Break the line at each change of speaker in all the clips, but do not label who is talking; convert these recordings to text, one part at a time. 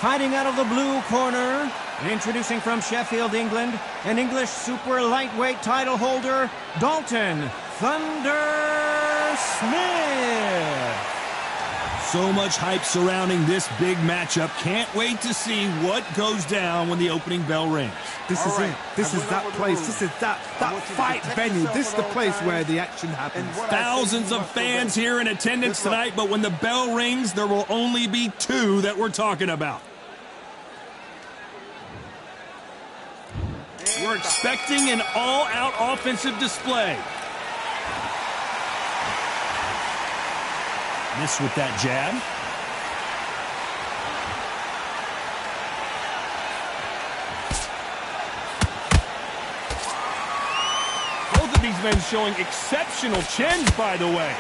Fighting out of the blue corner, introducing from Sheffield, England, an English super lightweight title holder, Dalton Thunder Smith.
So much hype surrounding this big matchup. Can't wait to see what goes down when the opening bell rings.
This is it. This is that place. This is that fight venue. This is the place where the action happens.
Thousands of fans here in attendance tonight, but when the bell rings, there will only be two that we're talking about. We're expecting an all-out offensive display. Miss with that jab. Both of these men showing exceptional chins, by the way.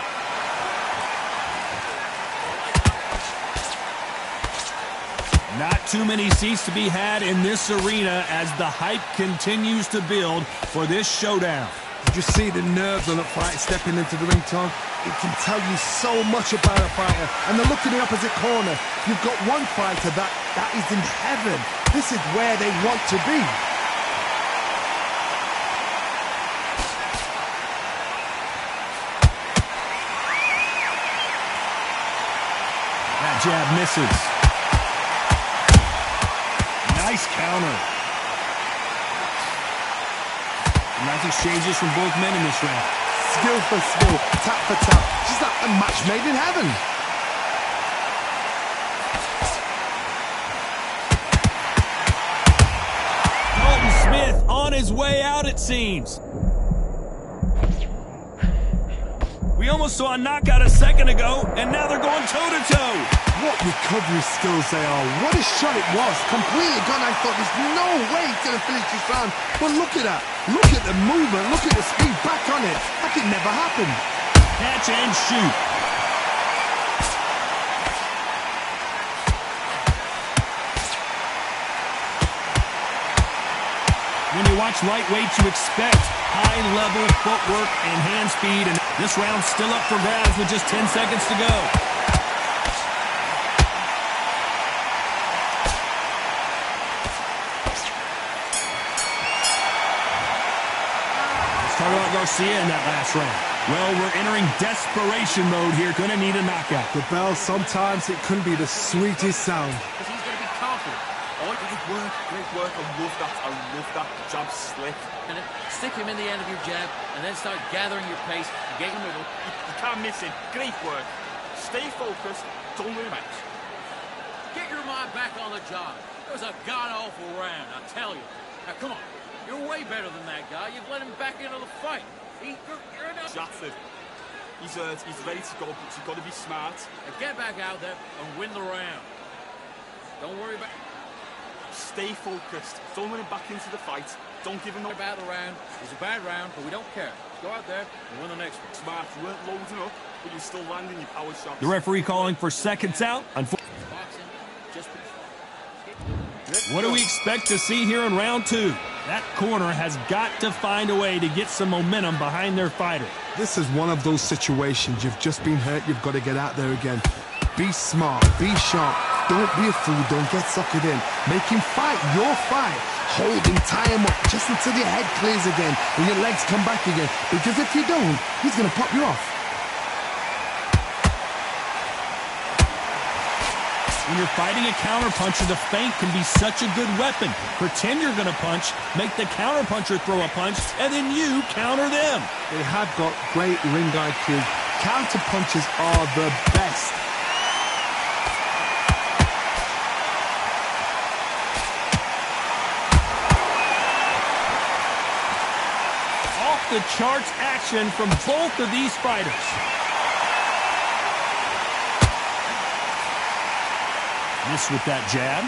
Not too many seats to be had in this arena as the hype continues to build for this showdown.
Did you see the nerves on that fight stepping into the ring, Tom? It can tell you so much about a fighter. And then look in the opposite corner. You've got one fighter that is in heaven. This is where they want to be.
That jab misses. Nice counter. Nice exchanges from both men in this round.
Skill for skill, tap for tap. Just like a match made in heaven.
Dalton Smith on his way out, it seems. We almost saw a knockout a second ago, and now they're going toe-to-toe.
What recovery skills they are. What a shot it was. Completely gone. I thought there's no way he's going to finish this round. But look at that. Look at the movement. Look at the speed back on it. Like it never happened.
Catch and shoot. When you watch lightweight, you expect high-level footwork and hand speed. And this round's still up for grabs with just 10 seconds to go. Let's talk about Garcia in that last round. Well, we're entering desperation mode here. Gonna need a knockout.
The bell, sometimes it can be the sweetest sound.
Because he's going to be confident. Oh, great work. I love that jab slip.
Stick him in the end of your jab and then start gathering your pace and get your middle.
You can't miss it. Great work. Stay focused. Don't lose match.
Get your mind back on the job. It was a god-awful round, I tell you. Now, come on. You're way better than that guy. You've let him back into the fight. You're enough.
Shattered. He's ready to go, but you've got to be smart.
Now get back out there and win the round. Don't worry about...
Stay focused. Don't let him back into the fight. Don't give him no...
about the round. It was a bad round, but we don't care. Go out there and win the next one.
Smart. You weren't loading up, but you're still landing your power shots.
The referee calling for seconds out.
Boxing, just...
What do we expect to see here in round two? That corner has got to find a way to get some momentum behind their fighter.
This is one of those situations. You've just been hurt. You've got to get out there again. Be smart. Be sharp. Don't be a fool. Don't get suckered in. Make him fight your fight. Hold him, tie him up just until your head clears again and your legs come back again. Because if you don't, he's going to pop you off.
When you're fighting a counterpuncher, the feint can be such a good weapon. Pretend you're going to punch, make the counterpuncher throw a punch, and then you counter them.
They have got great ring IQ. Counterpunchers are the best.
Off the charts action from both of these fighters. Miss with that jab.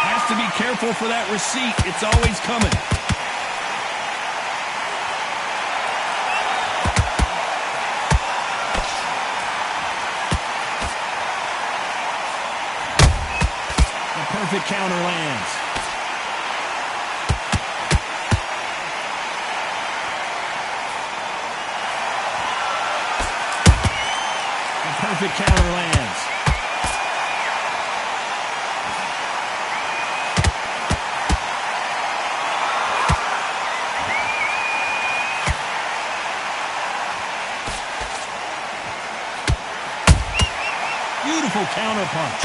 Has to be careful for that receipt. It's always coming. The perfect counter lands. Perfect counter lands. Beautiful counter punch.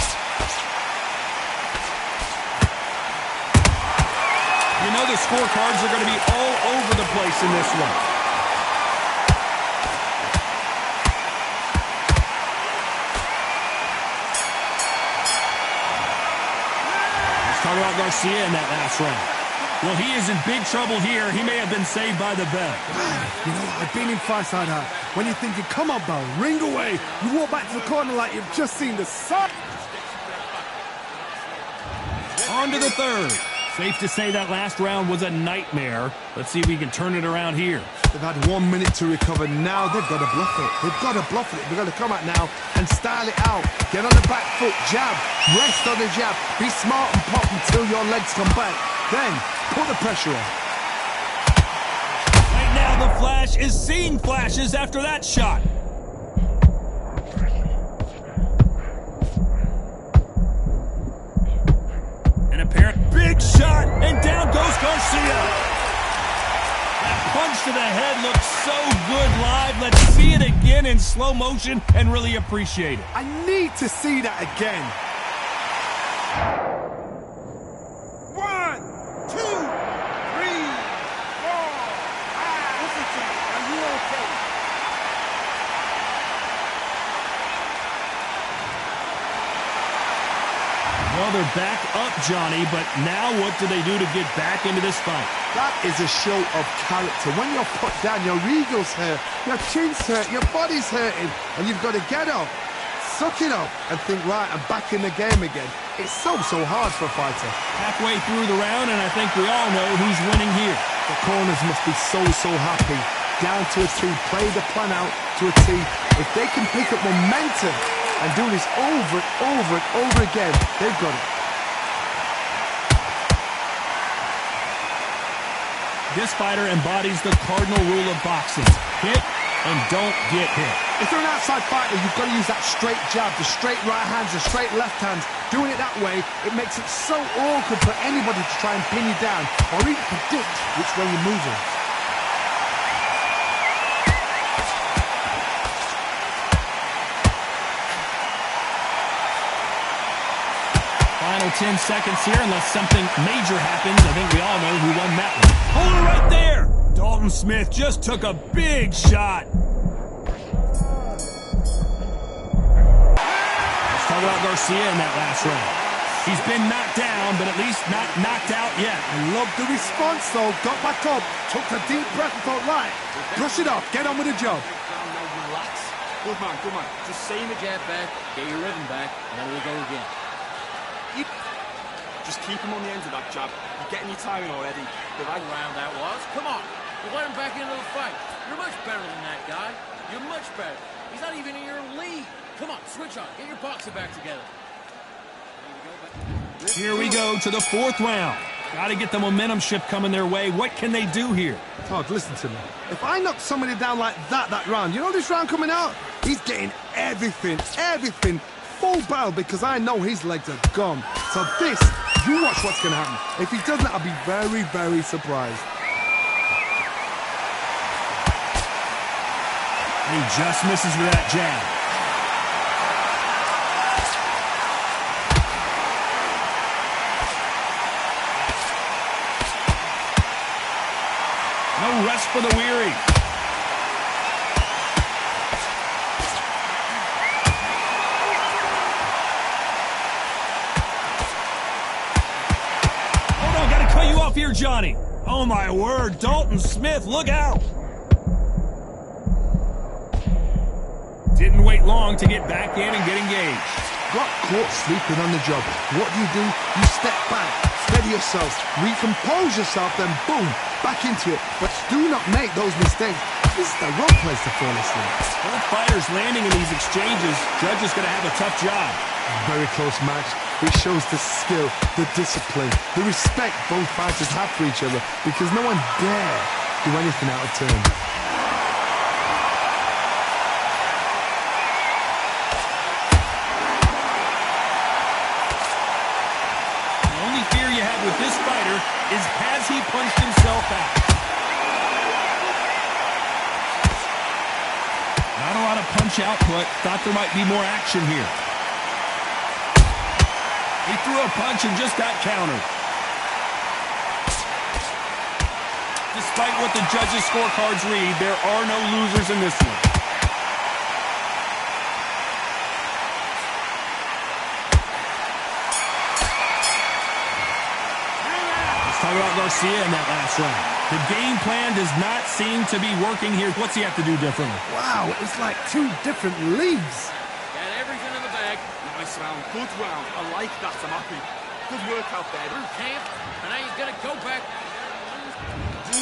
You know the scorecards are going to be all over the place in this one. Let's talk about Garcia in that last round. Well, he is in big trouble here. He may have been saved by the bell.
You know, I've been in fights like that. When you're thinking, come on, Bell, ring away. You walk back to the corner like you've just seen the sun.
On to the third. Safe to say that last round was a nightmare. Let's see if we can turn it around here.
They've had 1 minute to recover. Now they've got to bluff it. They've got to bluff it. They've got to come out now and style it out. Get on the back foot, jab, rest on the jab. Be smart and pop until your legs come back. Then put the pressure on.
Right now, the Flash is seeing flashes after that shot. An apparent big shot, and down goes Garcia. That punch to the head looks so good live. Let's see it again in slow motion and really appreciate it.
I need to see that again.
1, 2, 3, 4, 5. Listen to me. Are you okay?
Well, they're back up, Johnny, but now what do they do to get back into this fight?
That is a show of character. When you're put down, your ego's hurt, your chin's hurt, your body's hurting, and you've got to get up, suck it up, and think, right, I'm back in the game again. It's so hard for a fighter.
Halfway through the round, and I think we all know who's winning here.
The corners must be so happy. Down to a T, play the plan out to a T. If they can pick up momentum and do this over and over again, they've got it.
This fighter embodies the cardinal rule of boxing. Hit and don't get hit.
If you're an outside fighter, you've got to use that straight jab, the straight right hands, the straight left hands. Doing it that way, it makes it so awkward for anybody to try and pin you down or even predict which way you're moving.
Final 10 seconds here, unless something major happens. I think we all know who won that one. Hold it right there! Dalton Smith just took a big shot. Let's talk about Garcia in that last round. He's been knocked down, but at least not knocked out yet.
I love the response, though. Got back up, took a deep breath and thought, right, brush it off, get on with the job.
Relax. Good man, good man. Just saying the jab back, get your rhythm back, and then we'll go again. Just keep him on the end of that jab. You're getting your timing already.
The right round that was. Come on. You let him back into the fight. You're much better than that guy. You're much better. He's not even in your league. Come on, switch on. Get your boxing back together.
Here we go to the fourth round. Got to get the momentum shift coming their way. What can they do here?
Todd, listen to me. If I knock somebody down like that round, you know this round coming out? He's getting everything, full battle, because I know his legs are gone. So this, you watch what's going to happen. If he doesn't, I'll be very surprised.
And he just misses with that jab. No rest for the weary. You off here, Johnny. Oh, my word. Dalton Smith, look out. Didn't wait long to get back in and get engaged.
Got caught sleeping on the job. What do? You step back, steady yourself, recompose yourself, then boom, back into it. But do not make those mistakes. This is the wrong place to fall asleep.
Both fighters landing in these exchanges. Judge is going to have a tough job.
Very close match. It shows the skill, the discipline, the respect both fighters have for each other, because no one dare do anything out of turn.
The only fear you have with this fighter is, has he punched himself out? Not a lot of punch output. Thought there might be more action here. He threw a punch and just got countered. Despite what the judges' scorecards read, there are no losers in this one. Let's talk about Garcia in that last round. The game plan does not seem to be working here. What's he have to do differently?
Wow, it's like two different leagues.
Got everything in the bag.
Nice round, good round. I like that, I'm happy. Good work out there.
Through camp, and now you're going to go back.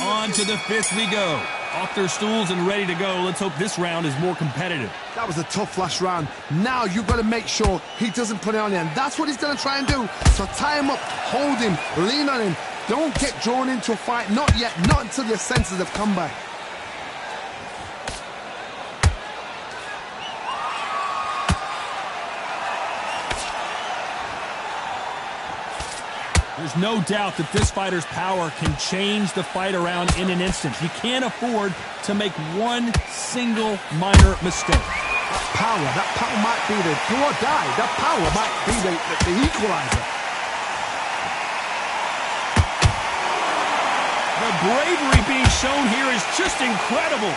On to the fifth we go. Off their stools and ready to go. Let's hope this round is more competitive.
That was a tough last round. Now you've got to make sure he doesn't put it on you, and that's what he's going to try and do. So tie him up, hold him, lean on him. Don't get drawn into a fight. Not yet, not until your senses have come back.
There's no doubt that this fighter's power can change the fight around in an instant. He can't afford to make one single minor mistake.
That power might be the do or die. That power might be the equalizer.
The bravery being shown here is just incredible.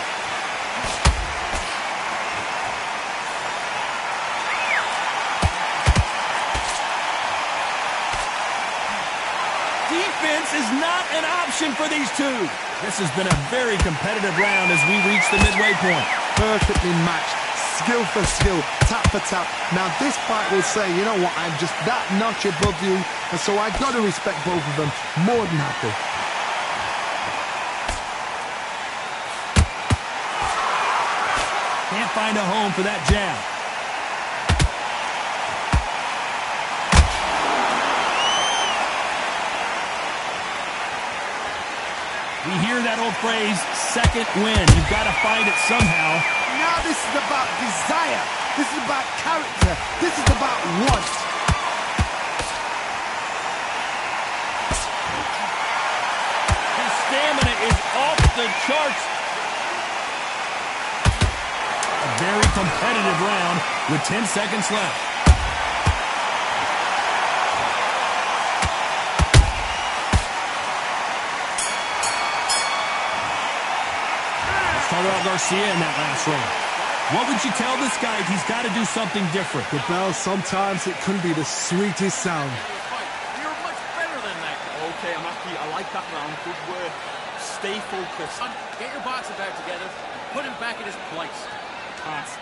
Defense is not an option for these two. This has been a very competitive round as we reach the midway point.
Perfectly matched, skill for skill, tap for tap. Now this fight will say, you know what, I'm just that notch above you, and so I got to respect both of them. More than happy.
Can't find a home for that jab. We hear that old phrase, second win. You've got to find it somehow.
Now this is about desire. This is about character. This is about want.
His stamina is off the charts. A very competitive round with 10 seconds left. Talk about Garcia in that last round. What would you tell this guy? He's got to do something different.
The bell, sometimes it can be the sweetest sound.
You're much better than that.
Okay, I'm happy. I like that round. Good work. Stay focused.
Get your boxing bag together and put him back in his place.
Can't.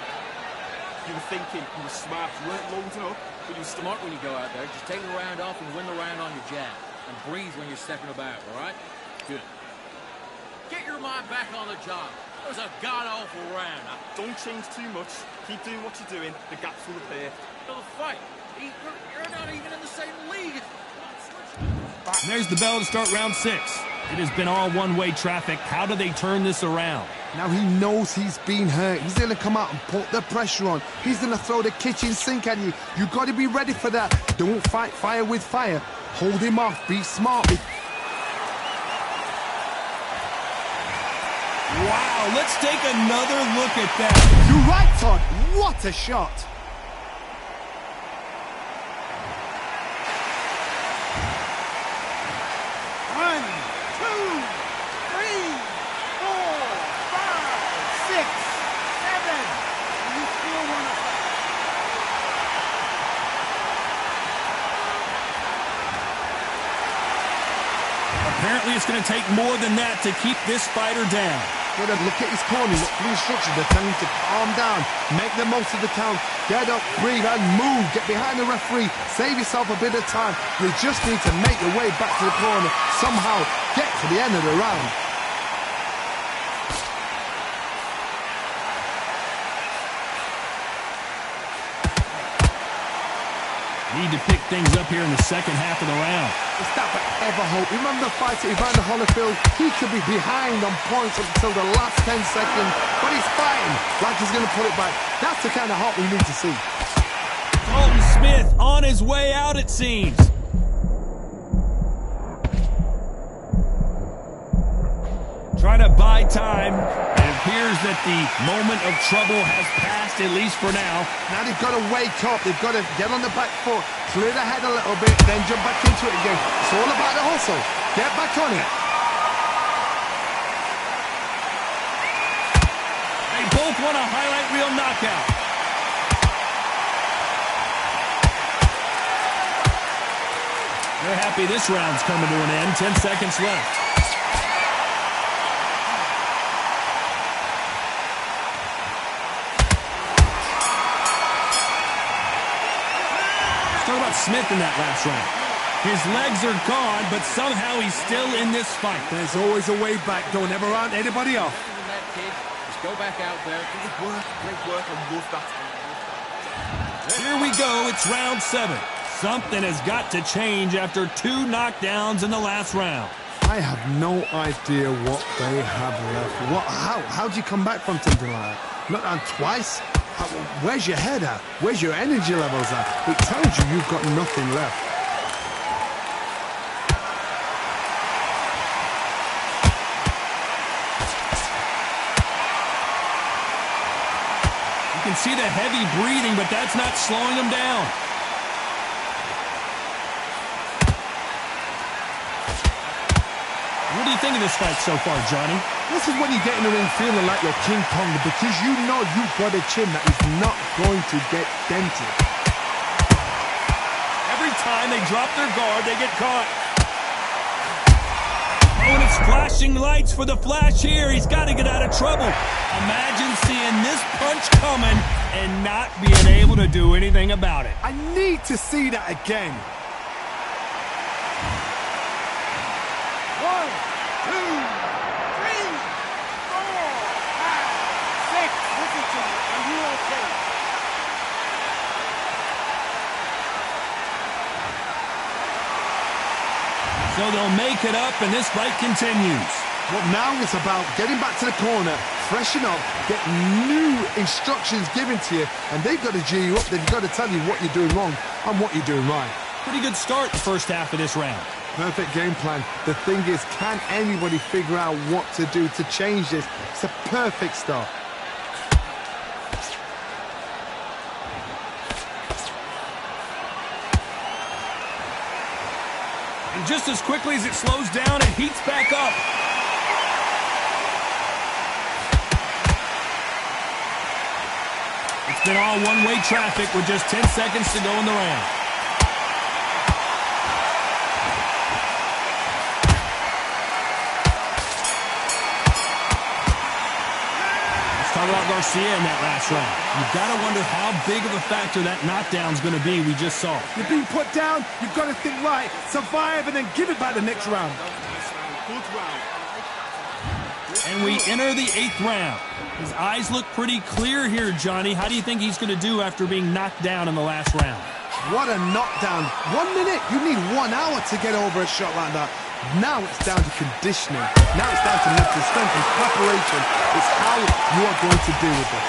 You were thinking, you were smart, you weren't loading up, but you were
Smart when you go out there. Just take the round off and win the round on your jab. And breathe when you're stepping about, all right? Good. Get your mind back on the job. It was a god-awful round.
Don't change too much. Keep doing what you're doing. The gaps will appear.
The fight. You're not even in the same league.
And there's the bell to start round 6. It has been all one-way traffic. How do they turn this around?
Now he knows he's been hurt. He's going to come out and put the pressure on. He's going to throw the kitchen sink at you. You've got to be ready for that. Don't fight fire with fire. Hold him off. Be smart.
Wow, let's take another look at that.
You're right, Todd. What a shot. One, two, three, 4, 5, 6, 7. You still want to fight?
Apparently it's going to take more than that to keep this fighter down.
Look at his corner, look for the instructions. They're telling him to calm down, make the most of the count, get up, breathe, and move. Get behind the referee, save yourself a bit of time. You just need to make your way back to the corner, somehow get to the end of the round.
Need to pick things up here in the second half of the round.
Is that ever hope? Remember the fight at Evander Holyfield? He could be behind on points until the last 10 seconds, but he's fighting like he's going to put it back. That's the kind of hope we need to see.
Dalton Smith on his way out, it seems. Trying to buy time, and appears that the moment of trouble has passed, at least for now.
Now they've got to wake up. They've got to get on the back foot, clear the head a little bit, then jump back into it again. It's all about the hustle. Get back on it.
They both want a highlight reel knockout. They're happy this round's coming to an end. 10 seconds left. Let's talk about Smith in that last round. His legs are gone, but somehow he's still in this fight.
There's always a way back. Don't ever round anybody off.
That kid, just go back out there.
Great work. I love that.
Here we go. It's round 7. Something has got to change after 2 knockdowns in the last round.
I have no idea what they have left. How do you come back from something like that? Not down twice? Where's your head at? Where's your energy levels at? It tells you you've got nothing left.
You can see the heavy breathing, but that's not slowing him down. What do you think of this fight so far, Johnny?
This is when you get in the ring feeling like you're King Kong, because you know you've got a chin that is not going to get dented.
Every time they drop their guard, they get caught. Oh, and it's flashing lights for the Flash here. He's got to get out of trouble. Imagine seeing this punch coming and not being able to do anything about it.
I need to see that again.
1, 2, 3, 4, 5, 6. Listen to me. Are you okay?
So they'll make it up, and this fight continues.
But now it's about getting back to the corner, freshen up, get new instructions given to you, and they've got to G you up. They've got to tell you what you're doing wrong and what you're doing right.
Pretty good start the first half of this round.
Perfect game plan. The thing is, can anybody figure out what to do to change this? It's a perfect start.
And just as quickly as it slows down, it heats back up. It's been all one-way traffic with just 10 seconds to go in the round. Talk about Garcia in that last round. You've got to wonder how big of a factor that knockdown's going to be. We just saw.
You're being put down, you've got to think right, survive, and then give it back the next round.
Good round.
And we enter the 8th round. His eyes look pretty clear here, Johnny. How do you think he's going to do after being knocked down in the last round?
What a knockdown. 1 minute, you need 1 hour to get over a shot like that. Now it's down to conditioning. Now it's down to mental strength and preparation. It's how you are going to deal with this.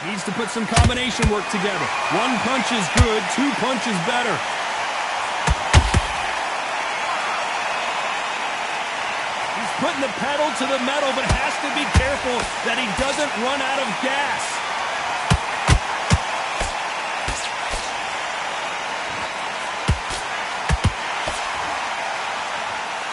Needs to put some combination work together. 1 punch is good, 2 punches better. He's putting the pedal to the metal, but has to be careful that he doesn't run out of gas.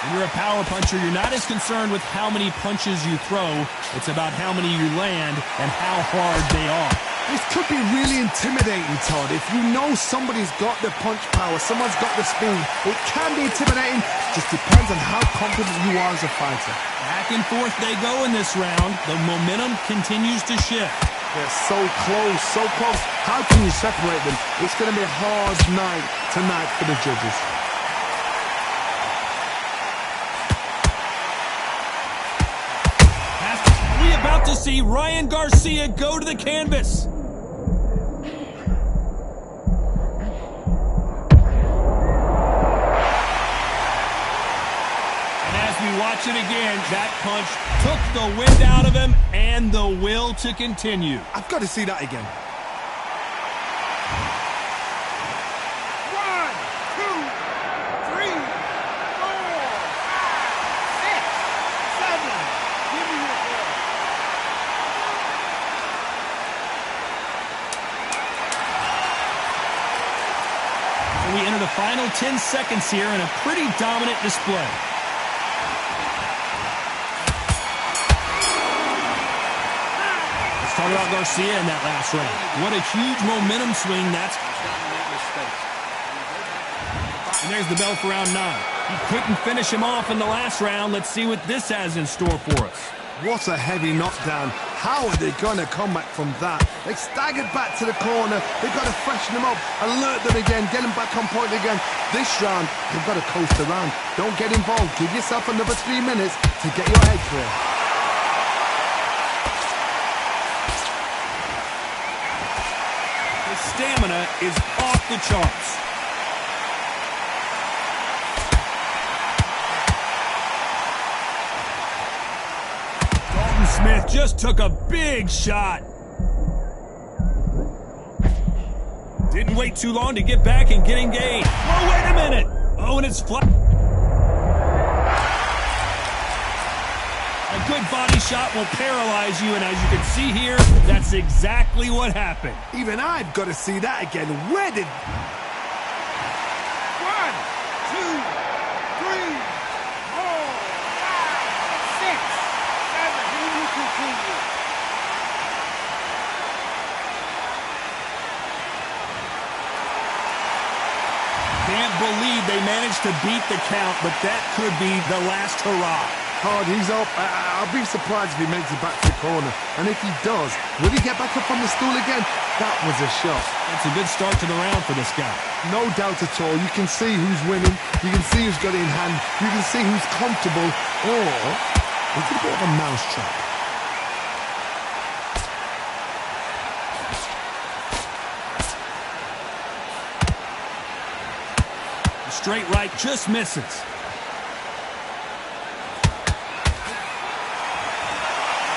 When you're a power puncher, you're not as concerned with how many punches you throw. It's about how many you land and how hard they are.
This could be really intimidating, Todd. If you know somebody's got the punch power, someone's got the speed, it can be intimidating. It just depends on how confident you are as a fighter.
Back and forth they go in this round. The momentum continues to shift.
They're so close, so close. How can you separate them? It's going to be a hard night tonight for the judges.
We about to see Ryan Garcia go to the canvas. Watch it again. That punch took the wind out of him and the will to continue.
I've got to see that again.
1,
10 seconds here and a pretty dominant display. Let's talk about Garcia in that last round. What a huge momentum swing that's. And there's the bell for round 9. He couldn't finish him off in the last round. Let's see what this has in store for us.
What a heavy knockdown. How are they going to come back from that? They staggered back to the corner. They've got to freshen them up, alert them again, get them back on point again. This round, they've got to coast around. Don't get involved. Give yourself another 3 minutes to get your head clear.
His stamina is off the charts. Smith just took a big shot. Didn't wait too long to get back and get engaged. Oh, wait a minute. Oh, and it's flat. A good body shot will paralyze you, and as you can see here, that's exactly what happened.
Even I've got to see that again. Where did...
1, 2, 3, 4, 5, 6, 7. Here you continue.
Can't believe they managed to beat the count, but that could be the last hurrah.
Hard, he's up. I'll be surprised if he makes it back to the corner. And if he does, will he get back up on the stool again? That was a shot.
That's a good start to the round for this guy.
No doubt at all. You can see who's winning. You can see who's got it in hand. You can see who's comfortable. Or it's a bit of a mousetrap.
The straight right just misses.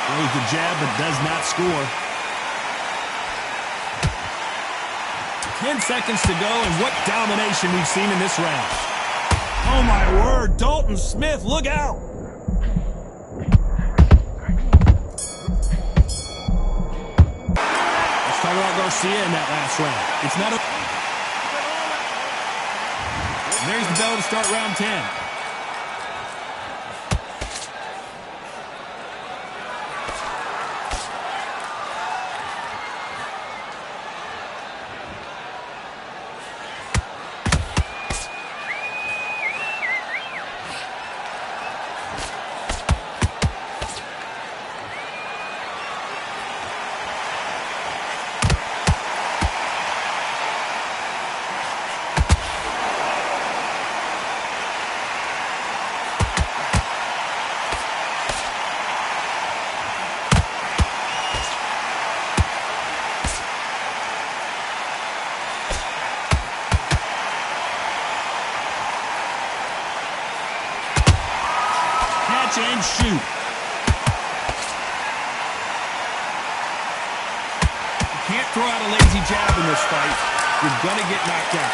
Throws the jab but does not score. 10 seconds to go, and what domination we've seen in this round. Oh my word, Dalton Smith, look out! Let's talk about Garcia in that last round. It's not a... And there's the bell to start round 10. And shoot. You can't throw out a lazy jab in this fight. You're gonna get knocked out.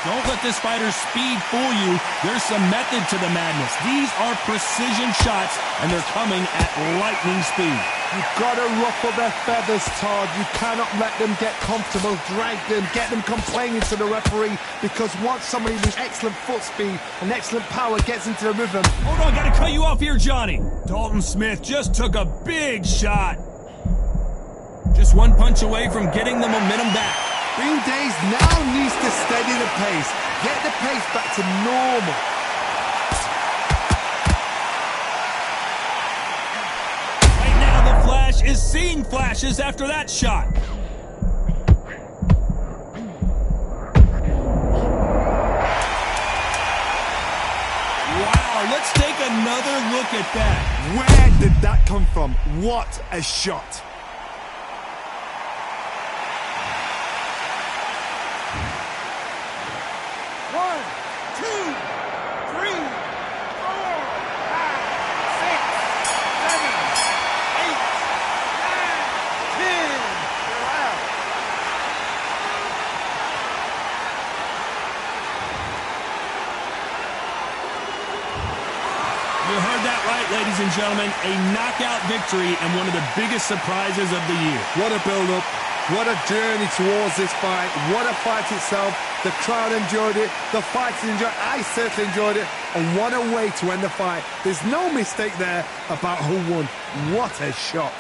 Don't let this fighter's speed fool you. There's some method to the madness. These are precision shots, and they're coming at lightning speed.
You've got to ruffle their feathers, Todd. You cannot let them get comfortable, drag them, get them complaining to the referee, because once somebody with excellent foot speed and excellent power gets into the rhythm...
Hold on, gotta cut you off here, Johnny. Dalton Smith just took a big shot. Just one punch away from getting the momentum back.
Green Days now needs to steady the pace, get the pace back to normal.
Is seeing flashes after that shot. Wow, let's take another look at that.
Where did that come from? What a shot.
You heard that right, ladies and gentlemen. A knockout victory and one of the biggest surprises of the year.
What a build-up. What a journey towards this fight. What a fight itself. The crowd enjoyed it. The fighters enjoyed it. I certainly enjoyed it. And what a way to end the fight. There's no mistake there about who won. What a shot.